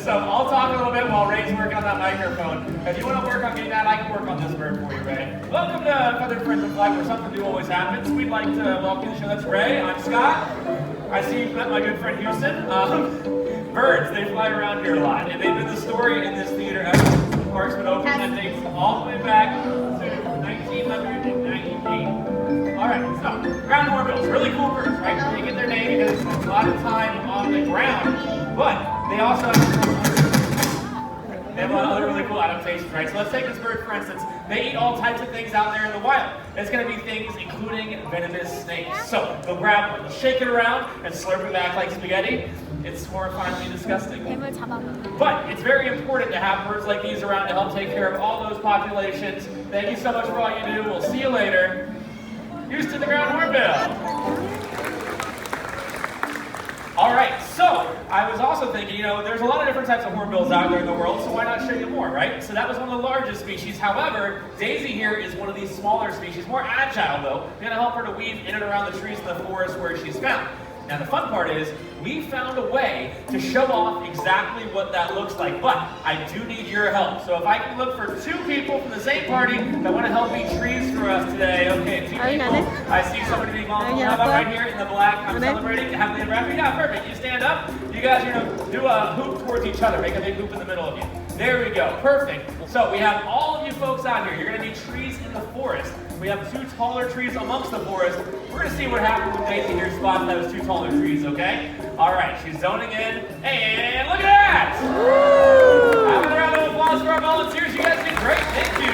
So I'll talk a little bit while Ray's working on that microphone. If you want to work on getting that, I can work on this bird for you, Ray. Welcome to Feathered Friends of Flag, where something new always happens. We'd like to welcome you to the show. That's Ray. I'm Scott. I see you've met my good friend Houston. Birds, they fly around here a lot, and they've been the story in this theater ever since the park's been open. That dates all the way back to 1998. All right, so ground hornbills, really cool birds, right? They get their name because they spend a lot of time on the ground, but they also have a lot of other really cool adaptations, right? So let's take this bird, for instance. They eat all types of things out there in the wild. It's going to be things including venomous snakes. So they'll grab one, shake it around, and slurp it back like spaghetti. It's horrifyingly disgusting. But it's very important to have birds like these around to help take care of all those populations. Thank you so much for all you do. We'll see you later. Houston, the ground hornbill. All right, so I was also thinking, there's a lot of different types of hornbills out there in the world, so why not show you more, right? So that was one of the largest species. However, Daisy here is one of these smaller species, more agile though. We're gonna help her to weave in and around the trees in the forest where she's found. Now the fun part is, we found a way to show off exactly what that looks like, but I do need your help. So if I can look for 2 people from the same party that want to help eat trees for us today. Okay, 2 people. I see somebody being volunteered. How about right here in the black? I'm celebrating happily ever after. Yeah, perfect. You stand up. You guys are going to do a hoop towards each other. Make a big hoop in the middle of you. There we go. Perfect. So we have all of you folks out here. You're going to need trees in the forest. We have 2 taller trees amongst the forest. We're going to see what happens when Daisy here spots those 2 taller trees, okay? All right, she's zoning in. And look at that! Woo! Have a round of applause for our volunteers. You guys did great. Thank you.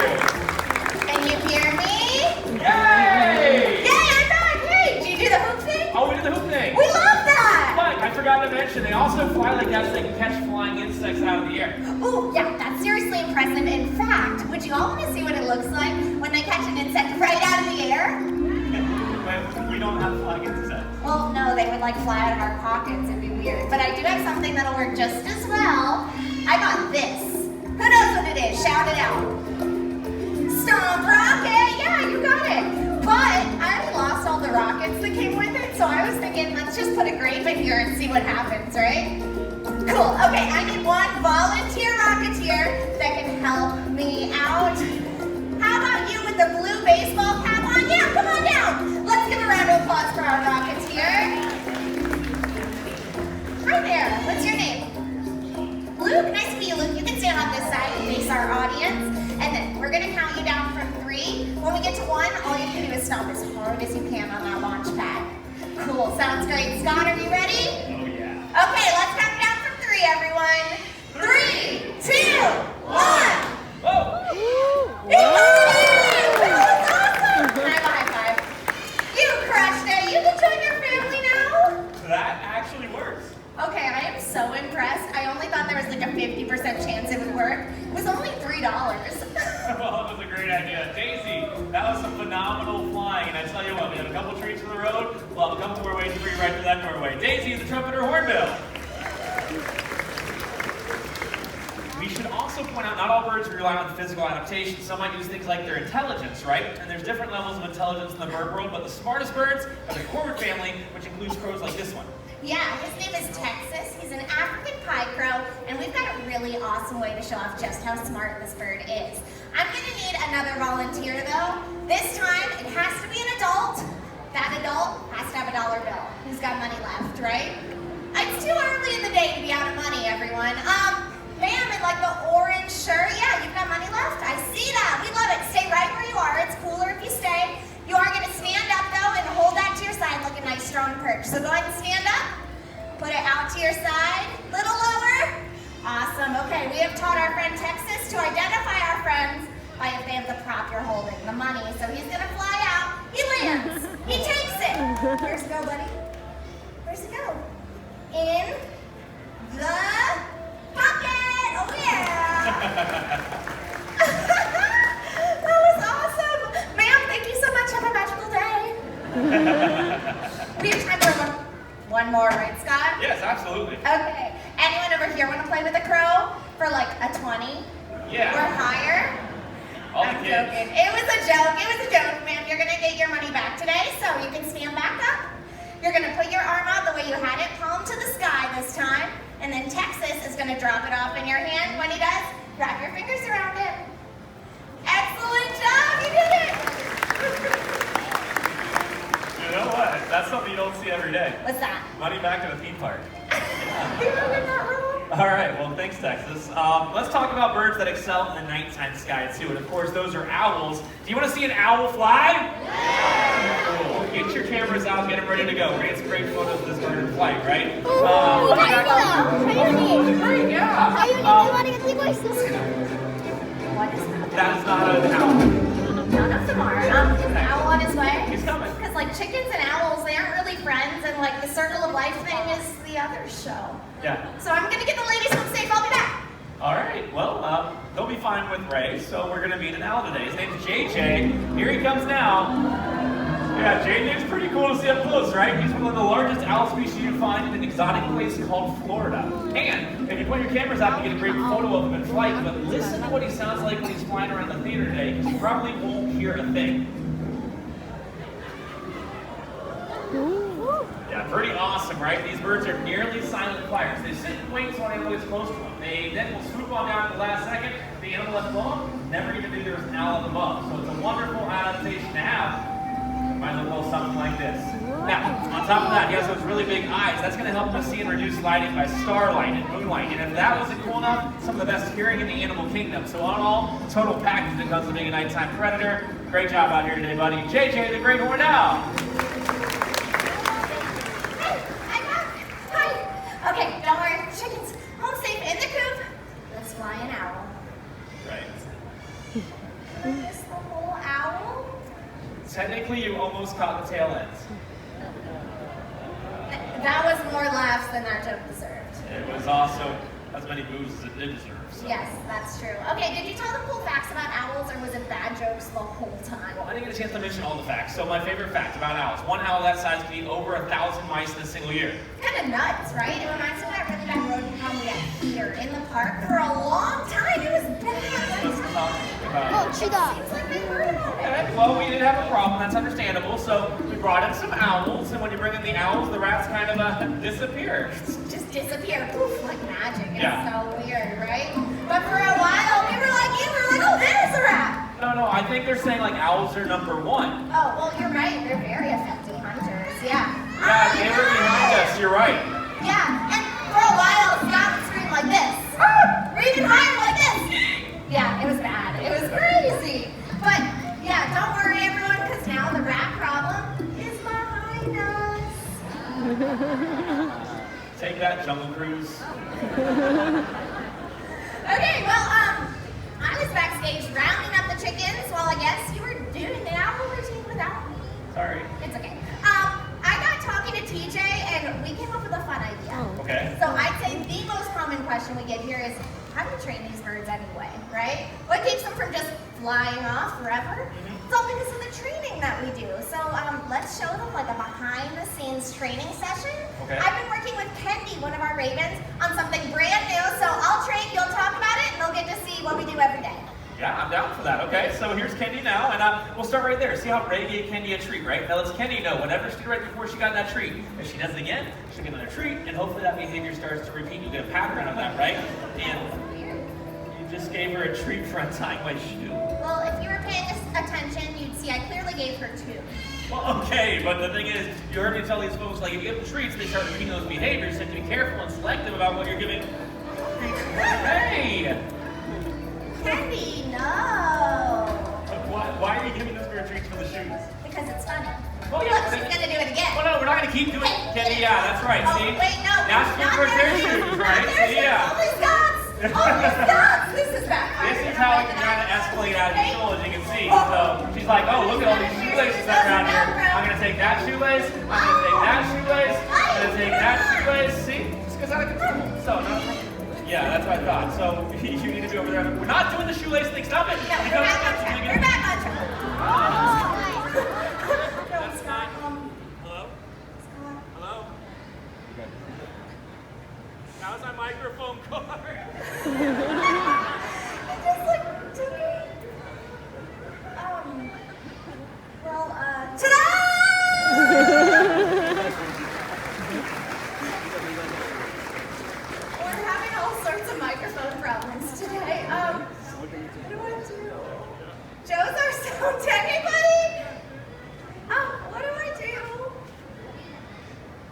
Can you hear me? Yay! Yay, I'm back. Hey, did you do the hoop thing? Oh, we did the hoop thing. We love that! But I forgot to mention, they also fly like that so they can catch flying insects out of the air. Oh, yeah, that's seriously impressive. In fact, would you all want to see what it looks like when they catch an insect right out of the air? We don't have flying insects. Well, no, they would fly out of our pockets. It'd be weird. But I do have something that'll work just as well. I got this. Who knows what it is? Shout it out. Stomp rocket! Yeah, you got it. But I lost all the rockets that came with it, so I was thinking, let's just put a grape in here and see what happens, right? Cool. Okay, I need 1 volunteer rocketeer that can help me out. How about you with the blue baseball cap on? Yeah, come on down. Let's give a round of applause for our rocketeer. Hi there. What's your name? Luke. Nice to meet you, Luke. You can stand on this side and face our audience. And then we're going to count you down from 3. When we get to 1, all you can do is stomp as hard as you can on that launch pad. Cool. Sounds great. Scott, are you ready? Oh, yeah. Okay, let's count down from 3, everyone. 3, 2, 1. Whoa! He got it! That was awesome! Can I have a high five? You crushed it. You can join your family now. That actually works. Okay, I am so impressed. I only thought there was a 50% chance it would work. It was only $3. Well, that was a great idea. Daisy, that was some phenomenal flying. And I tell you what, we have a couple trees for the road. We'll have a couple more ways for you right through that doorway. Daisy is the trumpeter hornbill. We should also point out, not all birds rely on physical adaptation. Some might use things like their intelligence, right? And there's different levels of intelligence in the bird world, but the smartest birds are the corvid family, which includes crows like this one. Yeah, his name is Texas. He's an African pie crow, and we've got a really awesome way to show off just how smart this bird is. I'm gonna need another volunteer though. This time, it has to be an adult. That adult has to have a $1 bill. Who's got money left, right? It's too early in the day to be out of money, everyone. Ma'am, in the orange shirt, yeah, you've got money left. I see that. We love it. Stay right where you are. It's cooler if you stay. You are going to stand up, though, and hold that to your side like a nice, strong perch. So go ahead and stand up. Put it out to your side. Little lower. Awesome. Okay, we have taught our friend Texas to identify our friends by if they have the prop you're holding, the money. So he's going to fly out. He lands. He takes it. Where's it go, buddy? Where's it go? In the pocket. Oh, yeah. That was awesome. Ma'am, thank you so much. Have a magical day. We have time for one more, right, Scott? Yes, absolutely. Okay. Anyone over here want to play with a crow for a 20? Yeah. Or higher? All the I'm kids. joking. It was a joke. It was a joke, ma'am. You're going to get your money back today, so you can stand back up. You're gonna put your arm out the way you had it, palm to the sky this time, and then Texas is gonna drop it off in your hand. When he does, wrap your fingers around it. Excellent job, you did it! You know what? That's something you don't see every day. What's that? Money back to the theme park. You're really not wrong. All right, well, thanks, Texas. Let's talk about birds that excel in the nighttime sky, too. And of course, those are owls. Do you want to see an owl fly? Yeah. Cool. Get your cameras out, get them ready to go. We're going to get some great photos of this bird in flight, right? Great, yeah. That is not an owl. No, not tomorrow. Is the owl on his way? He's coming. Because like chickens and owls, they aren't really friends, and like the circle of life thing is the other show. Yeah. So I'm gonna get the ladies home safe. I'll be back. All right, well, they'll be fine with Ray, so we're going to meet an owl today. His name's JJ. Here he comes now. Yeah, JJ's pretty cool to see up close, right? He's one of the largest owl species you find in an exotic place called Florida. And if you point your cameras out, you get a great photo of him in flight, but listen to what he sounds like when he's flying around the theater today, because you probably won't hear a thing. Yeah, pretty awesome, right? These birds are nearly silent flyers. They sit and wait so an animal gets close to them. They then will swoop on down at the last second. The animal left alone never even knew there was an owl up above. So it's a wonderful adaptation to have. Might look a little something like this. Now, on top of that, he has those really big eyes. That's going to help us see and reduce lighting by starlight and moonlight. And if that wasn't cool enough, some of the best hearing in the animal kingdom. So on all, total package that comes with being a nighttime predator. Great job out here today, buddy. JJ, the Great Horned Owl. Okay, don't worry. Chickens home safe in the coop. Let's fly an owl. Right. Is the whole owl? Technically, you almost caught the tail ends. That was more laughs than that joke deserved. It was also as many moves as it did deserve. So. Yes, that's true. Okay, did you tell the cool facts about owls, or was it bad jokes the whole time? Well, I didn't get a chance to mention all the facts. So my favorite fact about owls: one owl that size can eat over 1,000 mice in a single year. Kind of nuts, right? It reminds me of that really bad rodent problem we had here in the park for a long time. It was bad. Let's talk about it. Seems like they heard about it. Okay, well, we did have a problem. That's understandable. So we brought in some owls, and when you bring in the owls, the rats kind of disappear. Just disappear, poof, like magic. It's Yeah. so weird, right? But for a while, we were like you. We were like, oh, there's a rat. No, I think they're saying like owls are number one. Oh, well, you're right. They're very effective hunters. Yeah. Yeah, they were behind us. You're right. Yeah, and for a while, Scott would scream like this. Or even higher like this. Yeah, it was bad. It was crazy. But, yeah, don't worry, everyone, because now the rat problem is behind us. Take that, Jungle Cruise. Okay, well, I was backstage rounding up the chickens while I guess you were doing the owl routine without me. Sorry. It's okay. I got talking to TJ and we came up with a fun idea. Okay. So I'd say the most common question we get here is, how do you train these birds anyway, right? What keeps them from just flying off forever? It's all because of the training that we do. So let's show them like a behind the scenes training session. Okay. I've been working with Kendi, one of our ravens, on something brand new. So I'll train, you'll talk about it, and they'll get to see what we do every day. Yeah, I'm down for that. Okay, so here's Kendi now, and we'll start right there. See how Ray gave Kendi a treat, right? Now let's Kendi know whatever she did right before she got that treat. If she does it again, she'll get another treat, and hopefully that behavior starts to repeat. You'll get a pattern of that, right? And you just gave her a treat for untying my shoe. Well, if you were paying attention, you'd see I clearly gave her 2. Well, okay, but the thing is, you heard me tell these folks, like, if you give them treats, they start repeating those behaviors, so you have to be careful and selective about what you're giving. Hey! Kendi, no. Why are you giving this for treats for the shoes? Because it's funny. Well, Look, yeah, she's gonna do it again. Well, no, we're not going to keep doing it. Kendi, yeah, that's right, Oh, see? wait, no. Now she's going for their shoes, right? Not their See, shoes. yeah. All these dots. All these dots. This is bad. This is how we can kind of escalate out of control, as you can see. So she's like, oh, look at all these shoelaces that are around here. I'm going to take that shoelace. I'm going to take that shoelace. I'm going to take that shoelace. See? This goes out of control. So, no. Yeah, that's what I thought. So you need to be over there. We're not doing the shoelace thing. Stop it. No, we're back on track. We're back on track. No, Scott. Hello? Scott. Hello? How's my microphone cord? You just like took it. Well, ta-da! problems today. What do I do? Joe's our sound tech. Hey, buddy. What do I do?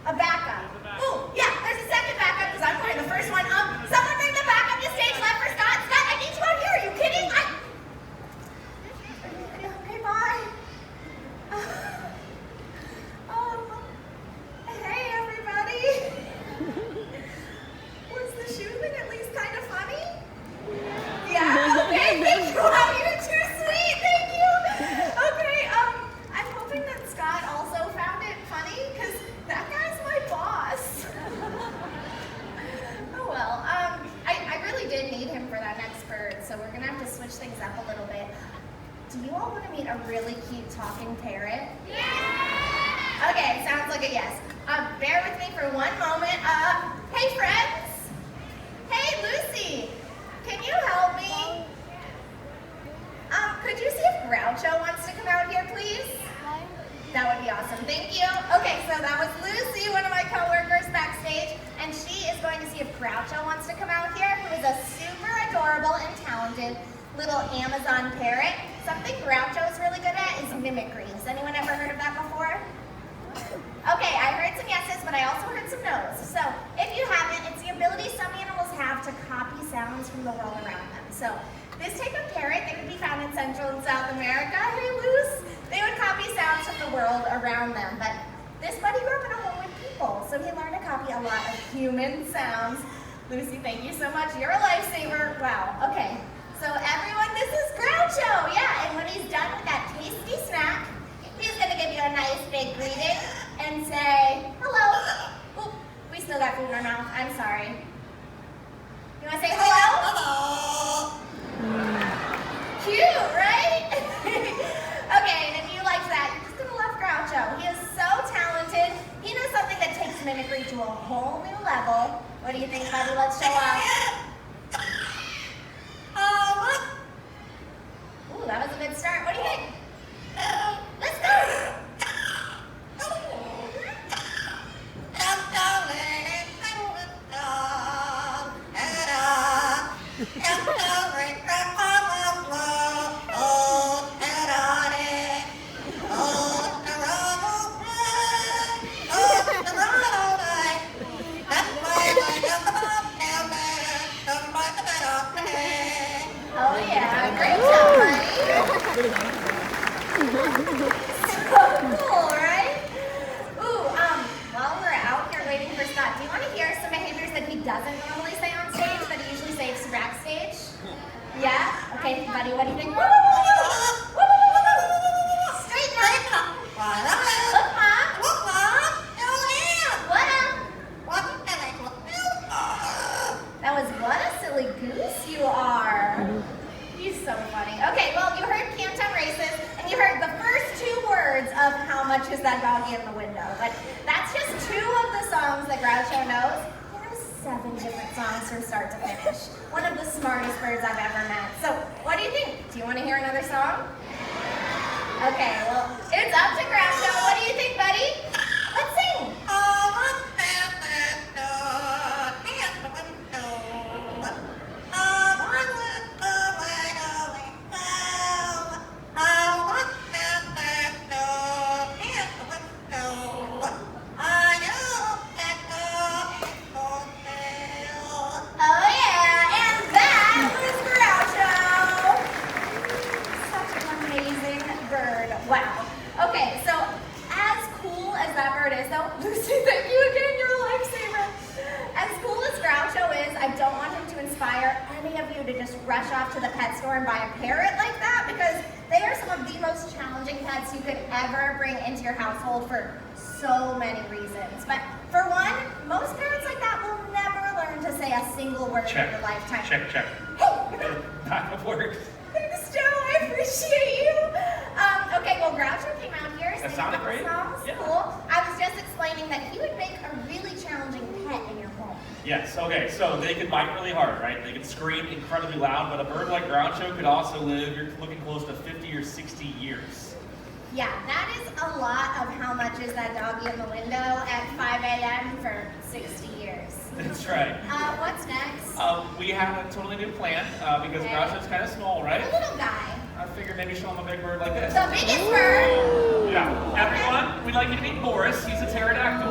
A backup. Oh, yeah, there's a second backup because I'm playing the first one. Someone bring the backup to stage left for Scott. Scott, I need you out here. Are you kidding? Okay, bye. Hey, everybody. Was the shoe thing at least kind of funny? Yeah, okay, thank you. Oh, you're too sweet. Thank you. Okay, I'm hoping that Scott also found it funny because that guy's my boss. Oh well, I really did need him for that next bird, so we're gonna have to switch things up a little bit. Do you all want to meet a really cute talking parrot? Yeah! Okay, sounds like a yes. Bear with me for one moment. Hey friends! Hey Lucy! Can you help me? Could you see if Groucho wants to come out here, please? That would be awesome. Thank you. Okay, so that was Lucy, one of my coworkers backstage, and she is going to see if Groucho wants to come out here, who is a super adorable and talented little Amazon parrot. Something Groucho is really good at is mimicry. Has anyone ever heard of that before? Okay, I heard some yeses, but I also heard some no's. So if you haven't, it's the ability some animals have to copy sounds from the world around them. So this type of parrot, they would be found in Central and South America. Hey, Luce. They would copy sounds from the world around them. But this buddy grew up in a home with people, so he learned to copy a lot of human sounds. Lucy, thank you so much. You're a lifesaver. Wow. Okay. So everyone, this is Groucho. Yeah, and when he's done with that tasty snack, he's going to give you a nice big greeting and say, hello. Oop, we still got food in our mouth. I'm sorry. You want to say hello? Hello. Cute, right? Okay, and if you like that, you're just going to love Groucho. He is so talented. He knows something that takes mimicry to a whole new level. What do you think, buddy? Let's show off. Ooh, that was a good start. What do you think? Let's go! Oh yeah, great job, buddy. So cool, right? Ooh, while we're out here waiting for Scott, do you want to hear some behaviors that he doesn't normally say on stage, that he usually saves backstage? Yeah? Okay, buddy, what do you think? Straight line. Look, Mom. Look, Mom. What up? That was what a silly goose you are. He's so funny. Okay, well, you heard Canton Races, and you heard the first two words of How Much Is That Doggy in the Window? But that's just two of the songs that Groucho knows. He knows 7 different songs from start to finish. One of the smartest birds I've ever met. So, what do you think? Do you want to hear another song? Okay, well, it's up to Groucho. What do you think, buddy? Let's sing. Wow. Okay, so as cool as that bird is, though, Lucy, thank you again, you're a lifesaver. As cool as Groucho is, I don't want him to inspire any of you to just rush off to the pet store and buy a parrot like that, because they are some of the most challenging pets you could ever bring into your household for so many reasons. But for one, most parrots like that will never learn to say a single word in their lifetime. Check. Hey! That works. Thanks, Joe. I appreciate you. Okay, well, Groucho came out here. That sounded great. Songs. Yeah. Cool. I was just explaining that he would make a really challenging pet in your home. Yes, okay, so they could bite really hard, right? They could scream incredibly loud, but a bird like Groucho could also live, you're looking close to 50 or 60 years. Yeah, that is a lot of How Much Is That Doggy in the Window at 5 a.m. for 60 years. That's right. What's next? we have a totally new plan because Okay. Groucho's kind of small, right? A little guy. I figured maybe show him a big bird like this. The biggest bird. Yeah. Everyone, we'd like you to meet Boris. He's a pterodactyl.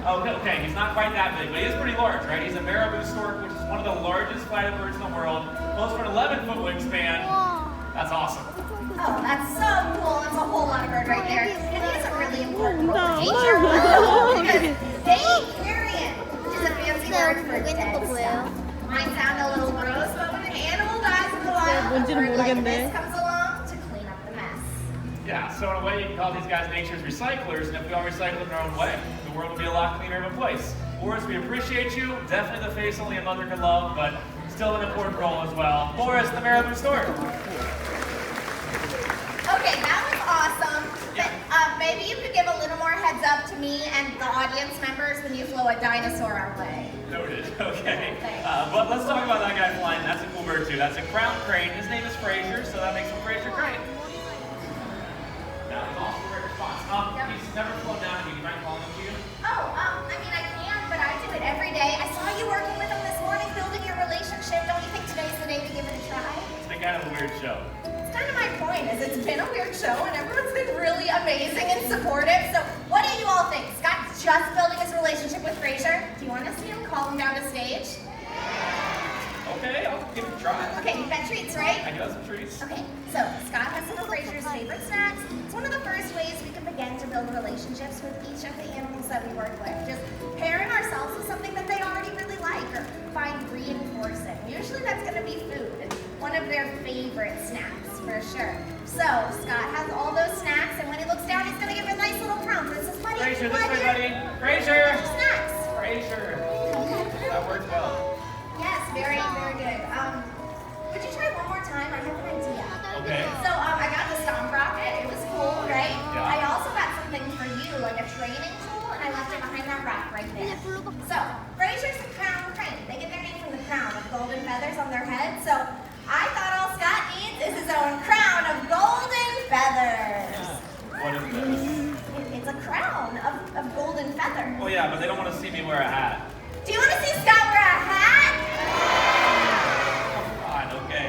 Oh, okay, he's not quite that big, but he is pretty large, right? He's a marabou stork, which is one of the largest flighted birds in the world. Close to an 11-foot wingspan. That's awesome. Oh, that's so cool. That's a whole lot of bird right there. And he has a really important role in nature. Because they eat carrion, which is a fancy word for dead stuff. Might sound a little gross, but when an animal dies in the wild, a bird like this comes along to clean up the mess. Yeah, so in a way you can call these guys nature's recyclers, and if we all recycle in our own way, the world would be a lot cleaner of a place. Boris, we appreciate you. Definitely the face only a mother can love, but still an important role as well. Boris, the marabou stork. Okay, that was awesome. But maybe you could give a little more heads up to me and the audience members when you flow a dinosaur our way. Noted, okay. But let's talk about that guy flying. That's a cool bird too. That's a crown crane. His name is Fraser, so that makes him Fraser Crane. That was also a great response. He's never flown down to you. Do you mind calling him to you? Oh, I mean, I can, but I do it every day. I saw you working with him this morning, building your relationship. Don't you think today's the day to give it a try? It's been kind of a weird show. It's kind of my point, is it's been a weird show, and everyone's been really amazing and supportive. So what do you all think? Scott's just building his relationship with Fraser. Do you want to see him call him down to stage? Okay, I'll give it a try. Okay, you've got treats, right? I got some treats. Okay, so Scott has some of Fraser's favorite snacks. It's one of the first ways we can begin to build relationships with each of the animals that we work with. Just pairing ourselves with something that they already really like or find reinforcing. Usually that's going to be food. It's one of their favorite snacks, for sure. So Scott has all those snacks, and when he looks down, he's going to give a nice little prompt. This is buddy. Fraser, this way, buddy. Fraser! Snacks. Fraser. That worked well. Yes, very, very good. Would you try one more time? I have an idea. Okay. So I got the stomp rocket. It was cool, right? Yeah. I also got something for you, like a training tool, and I left it behind that rock right there. So Fraser's a crown crane. They get their name from the crown of golden feathers on their head. So I thought all Scott needs is his own crown of golden feathers. What is this? It's a crown of golden feathers. Oh yeah, but they don't want to see me wear a hat. Do you want to see Scott wear a hat? Fine, okay.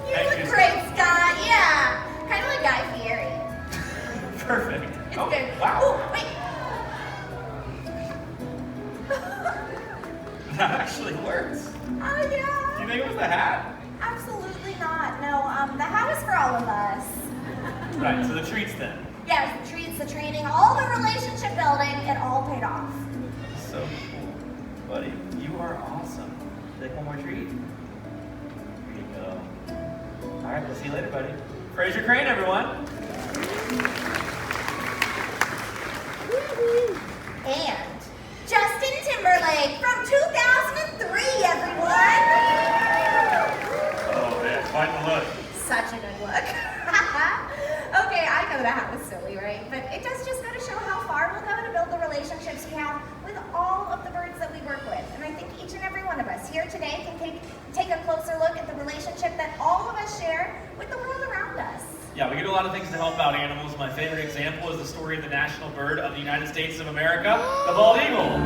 You Thank look you. great, Scott. Yeah. Kind of like Guy Fieri. Perfect. It's Oh, good. wow. Oh, wait. That actually works. Oh, Do you yeah. think it was the hat? Absolutely not. No, the hat was for all of us. Right, so the treats then. Yes, the treats, the training, all the relationship building, it all paid off. So cool. Buddy, you are awesome. Take one more treat. Here you go. Alright, we'll see you later, buddy. Fraser Crane, everyone. And Justin Timberlake from 2003, everyone. Oh man, quite the look. Such a good look. Okay, I know that was silly, right? But it does just go to show how far we'll go to build the relationships we have with all of the birds that we work with. And I think each and every one of us here today can take a closer look at the relationship that all of us share with the world around us. Yeah, we can do a lot of things to help out animals. My favorite example is the story of the national bird of the United States of America, the bald eagle.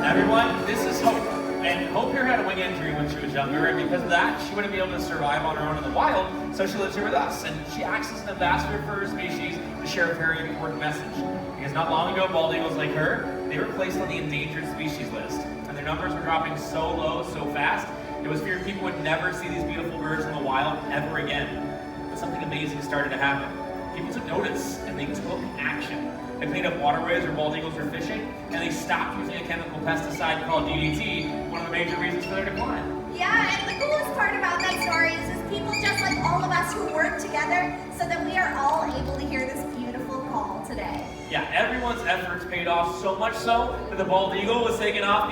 Everyone, this is Hope. And Hope here had a wing injury when she was younger, and because of that, she wouldn't be able to survive on her own in the wild, so she lives here with us. And she acts as an ambassador for her species to share a very important message. Because not long ago, bald eagles like her, they were placed on the endangered species list. And their numbers were dropping so low, so fast, it was feared people would never see these beautiful birds in the wild ever again. But something amazing started to happen. People took notice, and they took action. They cleaned up waterways where bald eagles were fishing, and they stopped using a chemical pesticide called DDT, one of the major reasons for their decline. Yeah, and the coolest part about that story is people just like all of us who work together so that we are all able to hear this beautiful call today. Yeah, everyone's efforts paid off so much so that the bald eagle was taken off